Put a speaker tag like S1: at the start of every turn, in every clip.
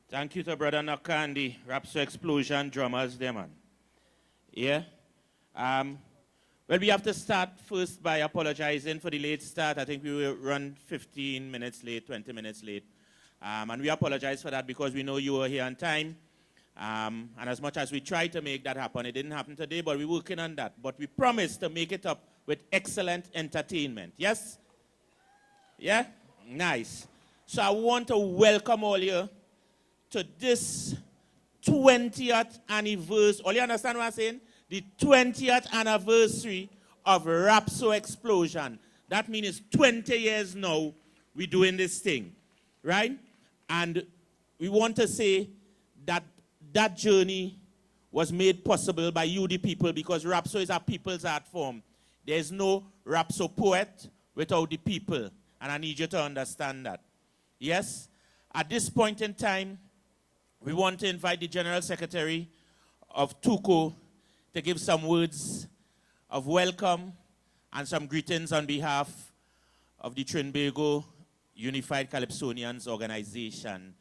S1: Thank you to Brother Nakandi, Rapso Explosion drummers there, man. Yeah? Well, we have to start first by apologizing for the late start. I think we will run 15 minutes late, 20 minutes late. And we apologize for that because we know you were here on time. And as much as we tried to make that happen, it didn't happen today, but we're working on that. But we promise to make it up with excellent entertainment. Yes? Yeah? Nice. So I want to welcome all you to this 20th anniversary. All you understand what I'm saying? The 20th anniversary of Rapso Explosion. That means it's 20 years now we're doing this thing. Right? And we want to say that that journey was made possible by you, the people, because Rapso is a people's art form. There's no Rapso poet without the people. And I need you to understand that. Yes? At this point in time, we want to invite the General Secretary of TUCO to give some words of welcome and some greetings on behalf of the Trinbago Unified Calypsonians Organization.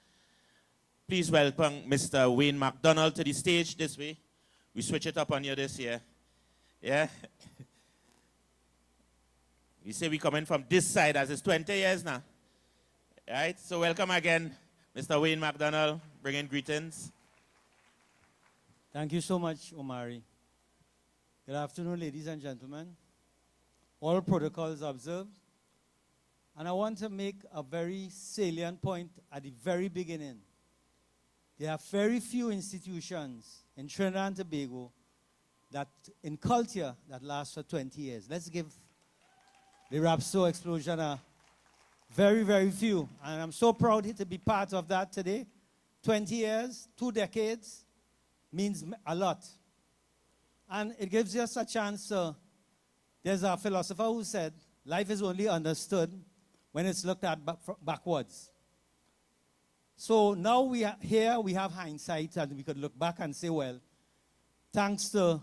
S1: Please welcome Mr. Wayne McDonald to the stage this way. We switch it up on you this year. Yeah? We say we coming from this side as it's 20 years now. Right? So welcome again, Mr. Wayne McDonald, bringing greetings.
S2: Thank you so much, Omari. Good afternoon, ladies and gentlemen. All protocols observed. And I want to make a very salient point at the very beginning. There are very few institutions in Trinidad and Tobago that in culture that last for 20 years. Let's give the Rapso Explosion a very, very few. And I'm so proud to be part of that today. 20 years, 2 decades means a lot. And it gives us a chance there's a philosopher who said, life is only understood when it's looked at backwards. So now we are here, we have hindsight, and we could look back and say, well, thanks to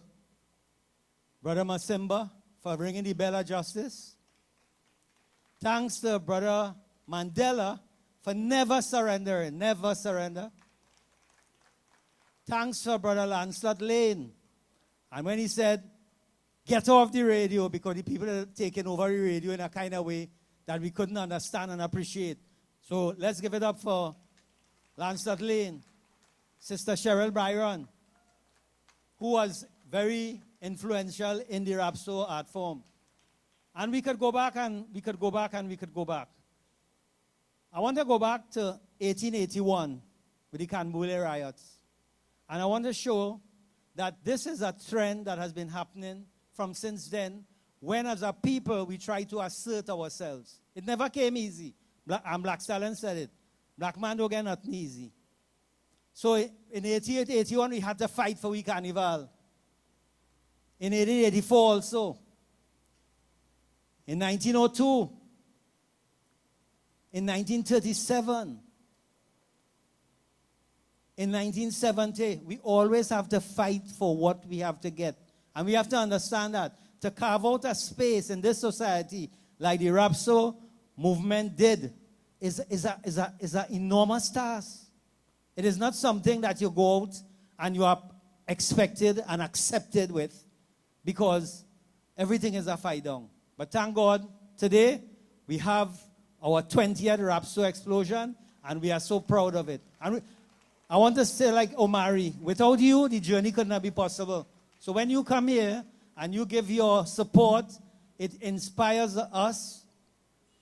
S2: Brother Masimba for ringing the bell of justice. Thanks to Brother Mandela for never surrendering, never surrender. Thanks to Brother Lancelot Lane. And when he said, get off the radio, because the people are taking over the radio in a kind of way that we couldn't understand and appreciate. So let's give it up for Lancelot Lane, Sister Cheryl Byron, who was very influential in the Rapso art form. And we could go back and we could go back and we could go back. I want to go back to 1881 with the Canboule riots. And I want to show that this is a trend that has been happening from since then, when as a people we try to assert ourselves. It never came easy. And Black Stallion said it. Black man don't get nothing easy. So in 1881 we had to fight for we carnival. In 1884 also. In 1902. In 1937. In 1970. We always have to fight for what we have to get. And we have to understand that to carve out a space in this society like the Rapso movement did is an enormous task. It is not something that you go out and you are expected and accepted with, because everything is a fight down. But thank God, today we have our 20th Rapso Explosion, and we are so proud of it. And I want to say like Omari, without you, the journey could not be possible. So when you come here and you give your support, it inspires us.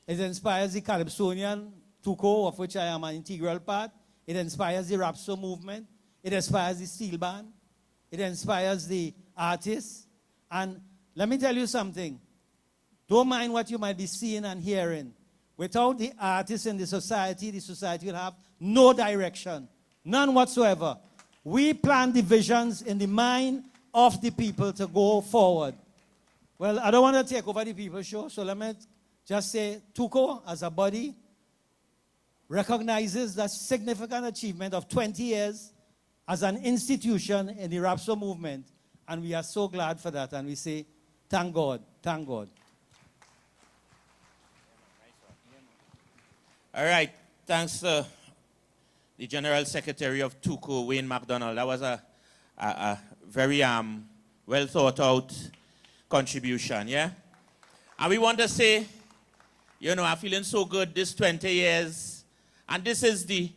S2: It inspires the Calypsonian TUCO, of which I am an integral part. It inspires the Rapso movement. It inspires the steel band. It inspires the artists. And let me tell you something. Don't mind what you might be seeing and hearing. Without the artists in the society will have no direction. None whatsoever. We plant the visions in the mind of the people to go forward. Well, I don't want to take over the people's show, so let me just say TUCO as a body recognizes the significant achievement of 20 years as an institution in the Rapso movement. And we are so glad for that. And we say, thank God, thank God.
S1: All right, thanks to the General Secretary of TUCO, Wayne McDonald. That was a very well thought out contribution, yeah? And we want to say, you know, I'm feeling so good this 20 years. And this is the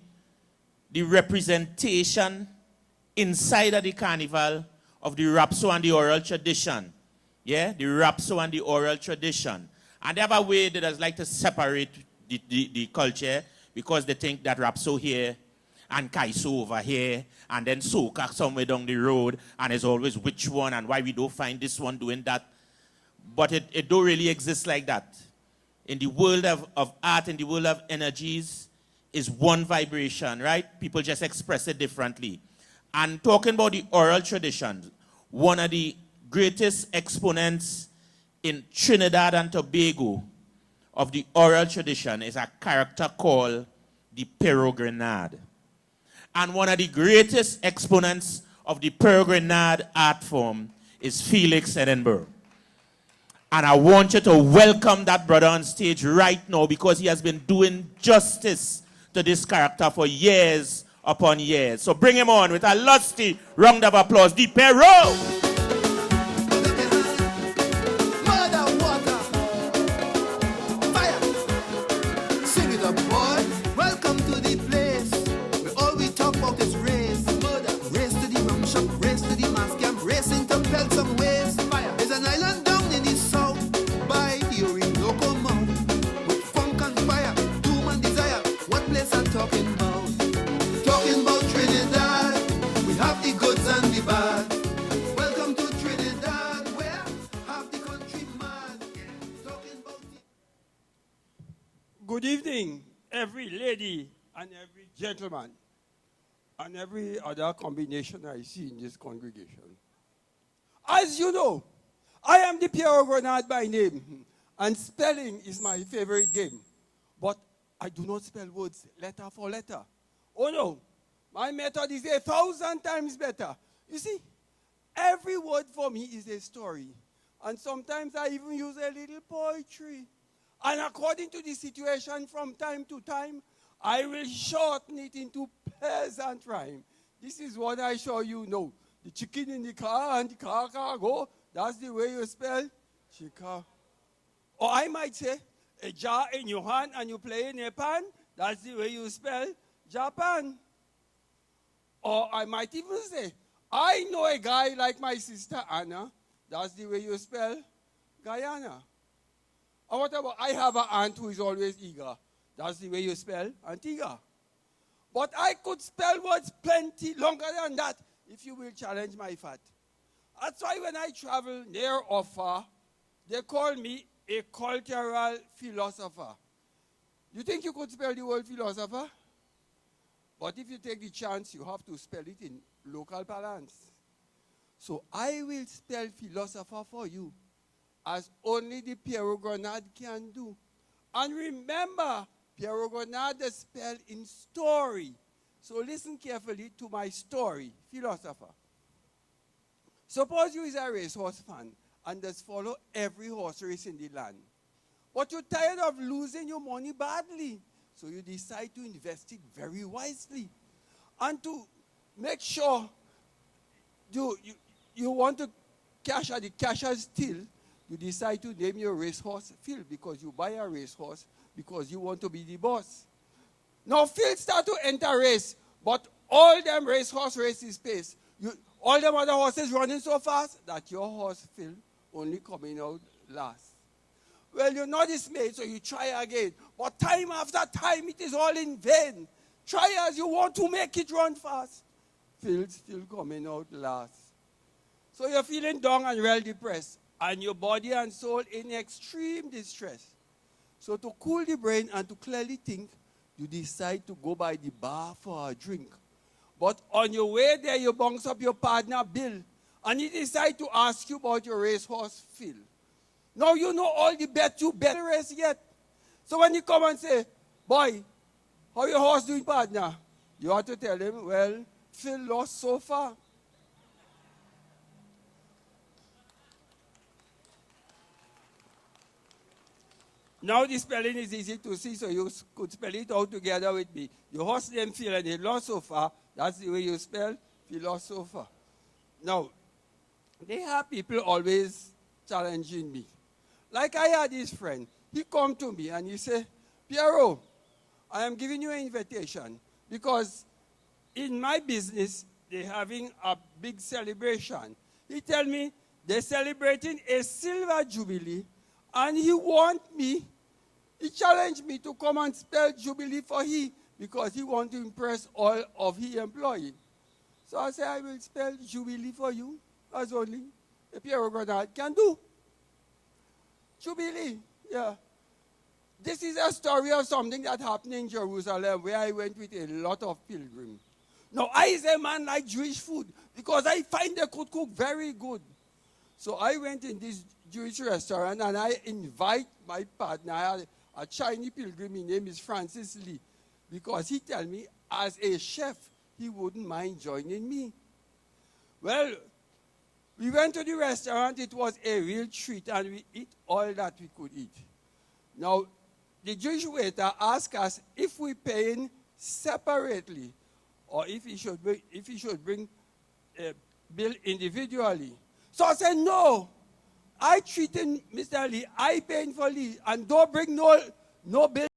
S1: representation inside of the carnival of the Rapso and the oral tradition. Yeah, the Rapso and the oral tradition. And they have a way that does like to separate the culture because they think that Rapso here and Kaiso over here and then Soca somewhere down the road and it's always which one and why we don't find this one doing that. But it don't really exist like that. In the world of art, in the world of energies, is one vibration, right? People just express it differently. And talking about the oral tradition, one of the greatest exponents in Trinidad and Tobago of the oral tradition is a character called the Peregrinaad. And one of the greatest exponents of the Peregrinaad art form is Felix Edinburgh. And I want you to welcome that brother on stage right now because he has been doing justice to this character for years upon years. So bring him on with a lusty round of applause. The Pero!
S3: Good evening, every lady and every gentleman, and every other combination I see in this congregation. As you know, I am the Peregrinaad by name, and spelling is my favorite game. But I do not spell words letter for letter. Oh no, my method is 1,000 times better. You see, every word for me is a story. And sometimes I even use a little poetry. And according to the situation from time to time, I will shorten it into peasant rhyme. This is what I show you know. The chicken in the car and the car go. That's the way you spell chica. Or I might say, a jar in your hand and you play in a pan. That's the way you spell Japan. Or I might even say, I know a guy like my sister Anna. That's the way you spell Guyana. Or what about, I have an aunt who is always eager. That's the way you spell Antigua. But I could spell words plenty longer than that if you will challenge my fat. That's why when I travel near or far, they call me a cultural philosopher. You think you could spell the word philosopher? But if you take the chance, you have to spell it in local parlance. So I will spell philosopher for you, as only the Peregrinaad can do. And remember, Peregrinaad is spelled in story. So listen carefully to my story, philosopher. Suppose you is a racehorse fan and just follow every horse race in the land. But you're tired of losing your money badly. So you decide to invest it very wisely. And to make sure you want to cash at the casher's till, you decide to name your racehorse Phil because you buy a racehorse because you want to be the boss. Now Phil start to enter race, but all them racehorse races pace. All them other horses running so fast that your horse Phil only coming out last. Well, you're not dismayed, so you try again. But time after time, it is all in vain. Try as you want to make it run fast. Phil still coming out last. So you're feeling down and well depressed, and your body and soul in extreme distress. So to cool the brain and to clearly think, you decide to go by the bar for a drink. But on your way there, you bounce up your partner, Bill, and he decide to ask you about your racehorse, Phil. Now you know all the bet you bet the race yet. So when you come and say, boy, how your horse doing, partner? You have to tell him, well, Phil lost so far. Now the spelling is easy to see, so you could spell it out together with me. Your horse name philosopher, that's the way you spell philosopher. Now, they have people always challenging me. Like I had this friend, he come to me and he say, Piero, I am giving you an invitation because in my business, they're having a big celebration. He tell me they're celebrating a silver jubilee and he challenged me to come and spell jubilee for he because he want to impress all of his employees. So I said, I will spell jubilee for you as only a Piero Granat can do. Jubilee, yeah. This is a story of something that happened in Jerusalem where I went with a lot of pilgrims. Now, I is a man like Jewish food because I find they could cook very good. So I went in this Jewish restaurant and I invite my partner. I had a Chinese pilgrim, his name is Francis Lee, because he tell me as a chef, he wouldn't mind joining me. Well, we went to the restaurant. It was a real treat, and we eat all that we could eat. Now, the Jewish waiter asked us if we paying separately or if he should bring a bill individually. So I said, no. I treated Mr. Lee, I paying for Lee, and don't bring no bill.